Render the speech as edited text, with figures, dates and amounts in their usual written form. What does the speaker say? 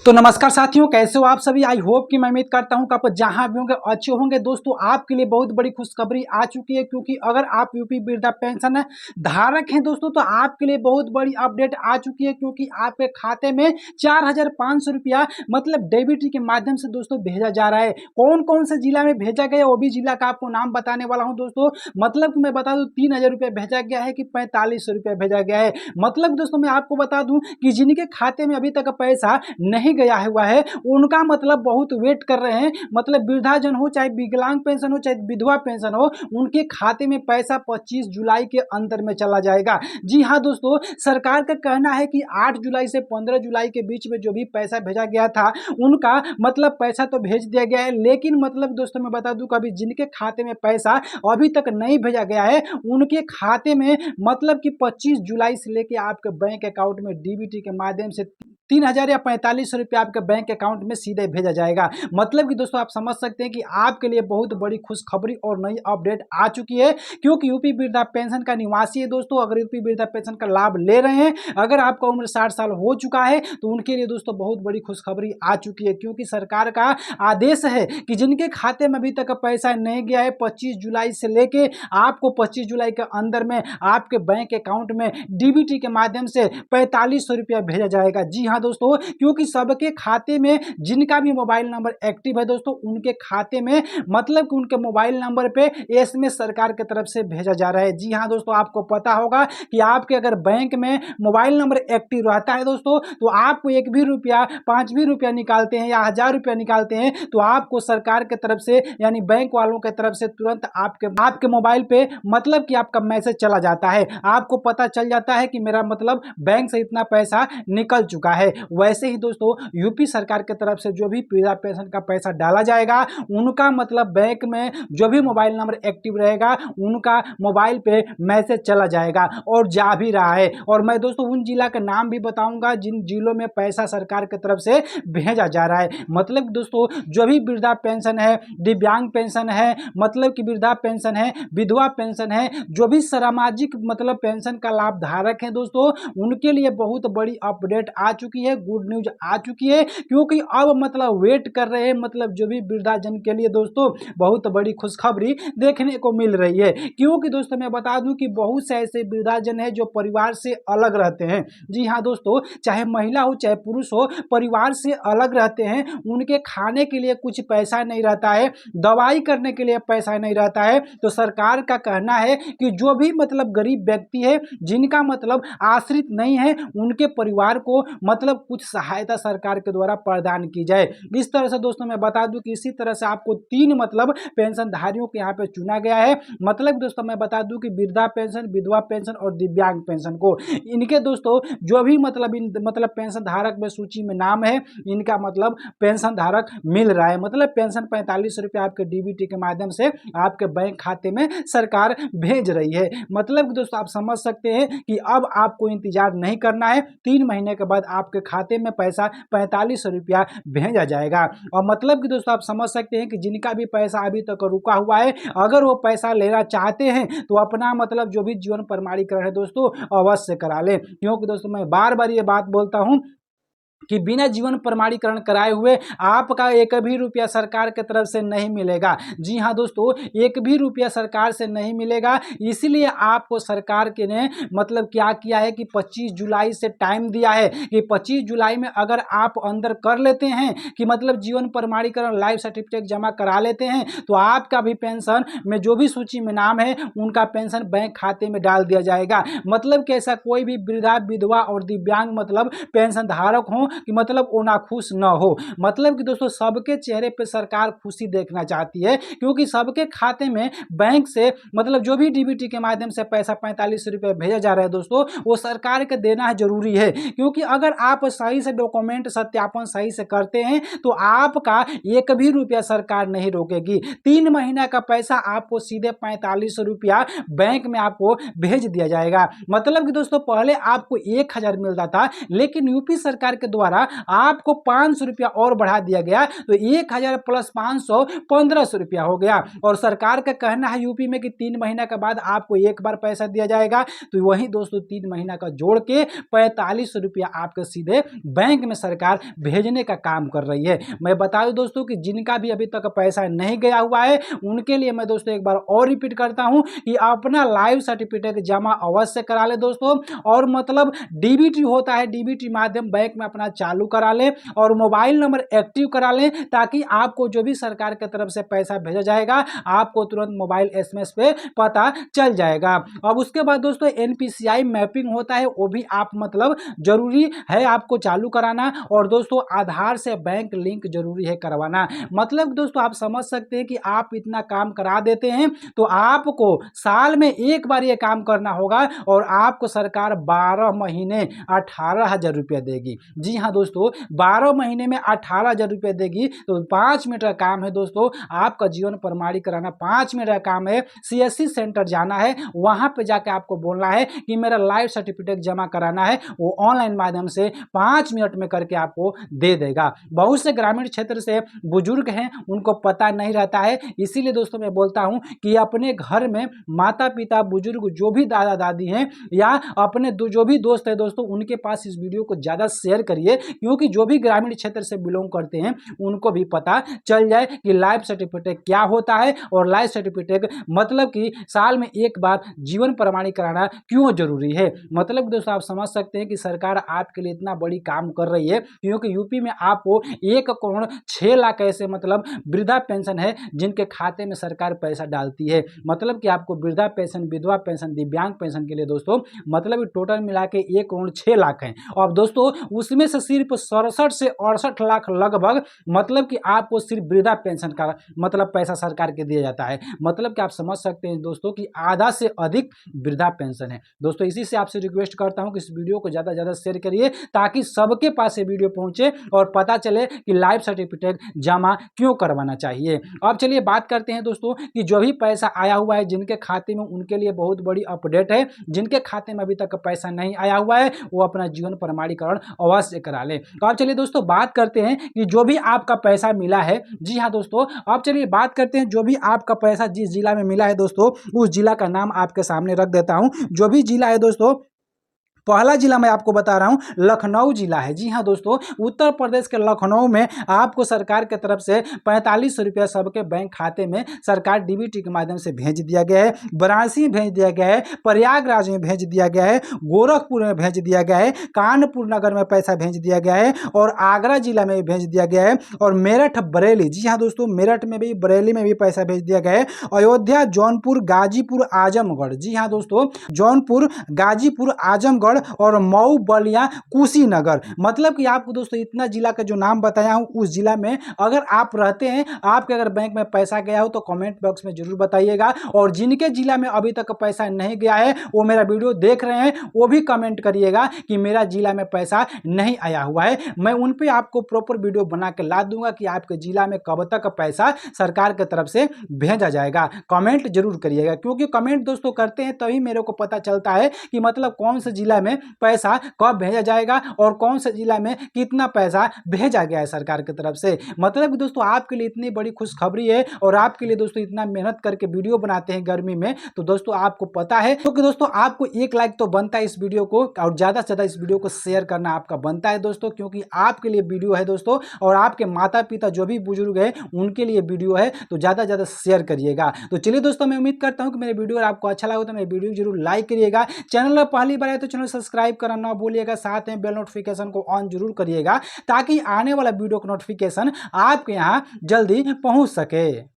तो नमस्कार साथियों, कैसे हो आप सभी। आई होप कि मैं उम्मीद करता हूं कि आप जहां भी होंगे अच्छे होंगे। दोस्तों, आपके लिए बहुत बड़ी खुशखबरी आ चुकी है, क्योंकि अगर आप यूपी वृद्धा पेंशन धारक हैं दोस्तों, तो आपके लिए बहुत बड़ी अपडेट आ चुकी है, क्योंकि आपके खाते में 4,500 रुपया मतलब डीबीटी के माध्यम से दोस्तों भेजा जा रहा है। कौन कौन से जिला में भेजा गया, वो भी जिला का आपको नाम बताने वाला हूँ दोस्तों। मतलब कि मैं बता दूं 3,000 रुपया भेजा गया है कि 4500 रुपया भेजा गया है। मतलब दोस्तों मैं आपको बता दूं कि जिनके खाते में अभी तक पैसा नहीं गया हुआ है, उनका मतलब बहुत वेट कर रहे हैं। मतलब वृद्धाजन हो, चाहे विकलांग पेंशन हो, चाहे विधवा पेंशन हो, उनके खाते में पैसा 25 जुलाई के अंदर में चला जाएगा। जी हाँ दोस्तों, सरकार का कहना है कि 8 जुलाई से 15 जुलाई के बीच में जो भी पैसा भेजा गया था, उनका मतलब पैसा तो भेज दिया गया है। लेकिन मतलब दोस्तों मैं बता दूं, कभी जिनके खाते में पैसा अभी तक नहीं भेजा गया है, उनके खाते में मतलब कि 25 जुलाई से लेके आपके बैंक अकाउंट में डीबीटी के माध्यम से 3,000 या 4500 रुपया आपके बैंक अकाउंट में सीधे भेजा जाएगा। मतलब कि दोस्तों आप समझ सकते हैं कि आपके लिए बहुत बड़ी खुशखबरी और नई अपडेट आ चुकी है, क्योंकि यूपी वृद्धा पेंशन का निवासी है दोस्तों। अगर यूपी वृद्धा पेंशन का लाभ ले रहे हैं, अगर आपका उम्र 60 साल हो चुका है, तो उनके लिए दोस्तों बहुत बड़ी खुशखबरी आ चुकी है, क्योंकि सरकार का आदेश है कि जिनके खाते में अभी तक पैसा नहीं गया है, 25 जुलाई से लेके आपको 25 जुलाई के अंदर में आपके बैंक अकाउंट में डीबीटी के माध्यम से 4500 रुपया भेजा जाएगा। जी हाँ दोस्तों, क्योंकि सबके खाते में जिनका भी मोबाइल नंबर एक्टिव है दोस्तों, उनके खाते में मतलब कि उनके मोबाइल नंबर पे एसएमएस सरकार की तरफ से भेजा जा रहा है। जी हाँ दोस्तों, आपको पता होगा कि आपके अगर बैंक में मोबाइल नंबर एक्टिव रहता है दोस्तों, तो आपको 1 भी रुपया, 5 भी रुपया निकालते हैं या 1000 रुपया निकालते हैं, तो आपको सरकार की तरफ से यानी बैंक वालों की तरफ से तुरंत आपके मोबाइल पे मतलब कि आपका मैसेज चला जाता है। आपको पता चल जाता है कि मेरा मतलब बैंक से इतना पैसा निकल चुका है। वैसे ही दोस्तों यूपी सरकार की तरफ से जो भी वृद्धा पेंशन का पैसा डाला जाएगा, उनका मतलब बैंक में जो भी मोबाइल नंबर एक्टिव रहेगा, उनका मोबाइल पे मैसेज चला जाएगा और जा भी रहा है। और मैं दोस्तों उन जिला का नाम भी बताऊंगा जिन जिलों में पैसा सरकार की तरफ से भेजा जा रहा है। मतलब दोस्तों जो भी वृद्धा पेंशन है, दिव्यांग पेंशन है, मतलब कि वृद्धा पेंशन है, विधवा पेंशन है, जो भी सामाजिक मतलब पेंशन का लाभ धारक है दोस्तों, उनके लिए बहुत बड़ी अपडेट आ चुकी है, गुड न्यूज आ चुकी है। क्योंकि अब मतलब वेट कर रहे हैं, मतलब जो भी वृद्धाजन के लिए दोस्तों बहुत बड़ी खुशखबरी देखने को मिल रही है। क्योंकि दोस्तों मैं बता दूं कि बहुत से ऐसे वृद्धाजन है जो परिवार से अलग रहते हैं। जी हाँ दोस्तों, चाहे महिला हो चाहे पुरुष हो, परिवार से अलग रहते हैं। उनके खाने के लिए कुछ पैसा नहीं रहता है, दवाई करने के लिए पैसा नहीं रहता है। तो सरकार का कहना है कि जो भी मतलब गरीब व्यक्ति है, जिनका मतलब आश्रित नहीं है, उनके परिवार को मतलब कुछ सहायता सरकार के द्वारा प्रदान की जाए। इस तरह से दोस्तों मैं बता दूं कि इसी तरह से आपको 3 मतलब पेंशनधारियों को यहाँ पे चुना गया है। मतलब दोस्तों मैं बता दूं कि वृद्धा पेंशन, विधवा पेंशन और दिव्यांग पेंशन को, इनके दोस्तों जो भी मतलब पेंशन धारक में सूची में नाम है, इनका मतलब पेंशन धारक मिल रहा है। मतलब पेंशन 45 रुपया आपके डीबीटी के माध्यम से आपके बैंक खाते में सरकार भेज रही है। मतलब दोस्तों आप समझ सकते हैं कि अब आपको इंतजार नहीं करना है, 3 महीने के बाद आपके खाते में पैसा 45 रुपया भेजा जाएगा। और मतलब कि दोस्तों आप समझ सकते हैं कि जिनका भी पैसा अभी तक रुका हुआ है, अगर वो पैसा लेना चाहते हैं तो अपना मतलब जो भी जीवन प्रमाणीकरण है दोस्तों अवश्य करा लें। क्योंकि दोस्तों मैं बार बार ये बात बोलता हूं कि बिना जीवन प्रमाणीकरण कराए हुए आपका 1 भी रुपया सरकार की तरफ से नहीं मिलेगा। जी हाँ दोस्तों, 1 भी रुपया सरकार से नहीं मिलेगा। इसीलिए आपको सरकार के ने मतलब क्या किया है कि 25 जुलाई से टाइम दिया है कि 25 जुलाई में अगर आप अंदर कर लेते हैं कि मतलब जीवन प्रमाणीकरण लाइफ सर्टिफिकेट जमा करा लेते हैं, तो आपका भी पेंशन में जो भी सूची में नाम है, उनका पेंशन बैंक खाते में डाल दिया जाएगा। मतलब कि ऐसा कोई भी वृद्धा, विधवा और दिव्यांग मतलब पेंशन धारक हो कि मतलब वो नाखुश न हो। मतलब कि दोस्तों सबके चेहरे पे सरकार खुशी देखना चाहती है, क्योंकि सबके खाते में बैंक से मतलब जो भी डीबीटी के माध्यम से पैसा 45 रुपये भेजा जा रहा है दोस्तों, वो सरकार के देना जरूरी है। क्योंकि अगर आप सही से डॉक्यूमेंट सत्यापन सही से करते हैं, तो आपका 1 भी रुपया सरकार नहीं रोकेगी। 3 महीना का पैसा आपको सीधे 45 रुपया बैंक में आपको भेज दिया जाएगा। मतलब कि दोस्तों पहले आपको 1000 मिलता था, लेकिन यूपी सरकार के द्वारा द्वारा आपको 500 रुपया और बढ़ा दिया गया, तो 1000 प्लस 500 1500 रुपया हो गया। और सरकार का कहना है यूपी में कि 3 महीना के बाद आपको एक बार पैसा दिया जाएगा, तो वही दोस्तों 3 महीना का जोड़ के 4500 रुपया आपके सीधे बैंक में सरकार भेजने का काम कर रही है। मैं बता दूं दोस्तों कि जिनका भी अभी तक पैसा नहीं गया हुआ है उनके लिए मैं दोस्तों एक बार और रिपीट करता हूं कि अपना लाइव सर्टिफिकेट जमा अवश्य करा ले दोस्तों। और मतलब डीबीटी होता है, डीबीटी माध्यम बैंक में अपना चालू करा ले और मोबाइल नंबर एक्टिव करा ले, ताकि आपको जो भी सरकार की तरफ से पैसा भेजा जाएगा आपको तुरंत मोबाइल एसएमएस पे पता चल जाएगा। अब उसके बाद दोस्तों एनपीसीआई मैपिंग होता है, वो भी आप मतलब जरूरी है आपको चालू कराना। और दोस्तों आधार से बैंक लिंक जरूरी है करवाना। मतलब दोस्तों आप समझ सकते हैं कि आप इतना काम करा देते हैं तो आपको साल में एक बार ये काम करना होगा और आपको सरकार 12 महीने 18,000 रुपया देगी। जी हाँ दोस्तों, 12 महीने में 18,000 रुपया देगी। तो 5 मिनट का काम है दोस्तों आपका जीवन प्रमाणी कराना। 5 मिनट का काम है, सीएससी सेंटर जाना है, वहां पे जाके आपको बोलना है कि मेरा लाइफ सर्टिफिकेट जमा कराना है। वो ऑनलाइन माध्यम से 5 मिनट में करके आपको दे देगा। बहुत से ग्रामीण क्षेत्र से बुजुर्ग हैं, उनको पता नहीं रहता है, इसीलिए दोस्तों मैं बोलता हूं कि अपने घर में माता पिता बुजुर्ग जो भी दादा दादी हैं या अपने जो भी दोस्त है दोस्तों उनके पास इस वीडियो को ज्यादा शेयर करिए, क्योंकि जो भी ग्रामीण क्षेत्र से बिलोंग करते हैं उनको भी पता चल जाए कि लाइफ सर्टिफिकेट क्या होता है और लाइफ सर्टिफिकेट मतलब कि साल में एक बार जीवन प्रमाणी कराना क्यों जरूरी है। मतलब दोस्तों आप समझ सकते हैं कि सरकार आपके लिए इतना बड़ी काम कर रही है, क्योंकि यूपी में आपको 1,06,00,000 ऐसे मतलब वृद्धा पेंशन है जिनके खाते में सरकार पैसा डालती है। मतलब कि आपको वृद्धा पेंशन, विधवा पेंशन, दिव्यांग पेंशन के लिए दोस्तों मतलब टोटल मिला के 1,06,00,000 है। और दोस्तों उसमें से सिर्फ 67 से 68 लाख लगभग मतलब कि आपको सिर्फ वृद्धा पेंशन का मतलब पैसा सरकार के दिया जाता है। मतलब कि आप समझ सकते हैं दोस्तों कि आधा से अधिक वृद्धा पेंशन है। दोस्तों इसी से आपसे रिक्वेस्ट करता हूं कि इस वीडियो को ज्यादा से ज्यादा शेयर करिए, ताकि सबके पास ये वीडियो पहुंचे और पता चले कि लाइफ सर्टिफिकेट जमा क्यों करवाना चाहिए। अब चलिए बात करते हैं दोस्तों कि जो भी पैसा आया हुआ है जिनके खाते में, उनके लिए बहुत बड़ी अपडेट है। जिनके खाते में अभी तक पैसा नहीं आया हुआ है वो अपना जीवन प्रमाणीकरण अवश्य करा ले। तो अब चलिए दोस्तों बात करते हैं कि जो भी आपका पैसा मिला है। जी हाँ दोस्तों, अब चलिए बात करते हैं जो भी आपका पैसा जिस जिला में मिला है दोस्तों उस जिला का नाम आपके सामने रख देता हूं। जो भी जिला है दोस्तों, पहला जिला मैं आपको बता रहा हूं लखनऊ जिला है। जी हाँ दोस्तों, उत्तर प्रदेश के लखनऊ में आपको सरकार की तरफ से 4500 रुपया सबके बैंक खाते में सरकार डीबीटी के माध्यम से भेज दिया गया है। वाराणसी में भेज दिया गया है, प्रयागराज में भेज दिया गया है, गोरखपुर में भेज दिया गया है, कानपुर नगर में पैसा भेज दिया गया है और आगरा जिला में भी भेज दिया गया है और मेरठ बरेली, जी हाँ दोस्तों मेरठ में भी, बरेली में भी पैसा भेज दिया गया है। अयोध्या, जौनपुर, गाजीपुर, आजमगढ़, जी हाँ दोस्तों जौनपुर, गाजीपुर, आजमगढ़ और मऊ, बलिया, कुशीनगर। मतलब कि आपको दोस्तों इतना जिला का जो नाम बताया हूं उस जिला में अगर आप रहते हैं, आपके अगर बैंक में पैसा गया हो तो कमेंट बॉक्स में जरूर बताइएगा। और जिनके जिला में अभी तक पैसा नहीं गया है वो मेरा वीडियो देख रहे हैं वो भी कमेंट करिएगा कि मेरा जिला में पैसा नहीं आया हुआ है। मैं उन पे आपको प्रॉपर वीडियो बना के ला दूंगा कि आपके जिला में कब तक पैसा सरकार की तरफ से भेजा जाएगा। कमेंट जरूर करिएगा, क्योंकि कमेंट दोस्तों करते हैं तभी मेरे को पता चलता है कि मतलब कौन से जिला में पैसा कब भेजा जाएगा और कौन से जिला में कितना पैसा भेजा गया है सरकार की तरफ से। मतलब कि दोस्तों आपके लिए इतनी बड़ी खुशखबरी है और आपके लिए दोस्तों इतना मेहनत करके वीडियो बनाते हैं गर्मी में, तो दोस्तों आपको पता है क्योंकि दोस्तों आपको एक लाइक तो बनता है इस वीडियो को और ज्यादा से ज्यादा इस वीडियो को शेयर करना आपका बनता है दोस्तों, क्योंकि आपके लिए वीडियो है दोस्तों और आपके माता पिता जो भी बुजुर्ग है उनके लिए वीडियो है, तो ज्यादा से ज्यादा शेयर करिएगा। तो चलिए दोस्तों मैं उम्मीद करता हूं कि मेरे वीडियो आपको अच्छा लगा तो मेरे वीडियो जरूर लाइक करिएगा। चैनल पर पहली बार आए तो चैनल सब्सक्राइब करना ना भूलिएगा, साथ में बेल नोटिफिकेशन को ऑन जरूर करिएगा ताकि आने वाला वीडियो का नोटिफिकेशन आपके यहां जल्दी पहुंच सके।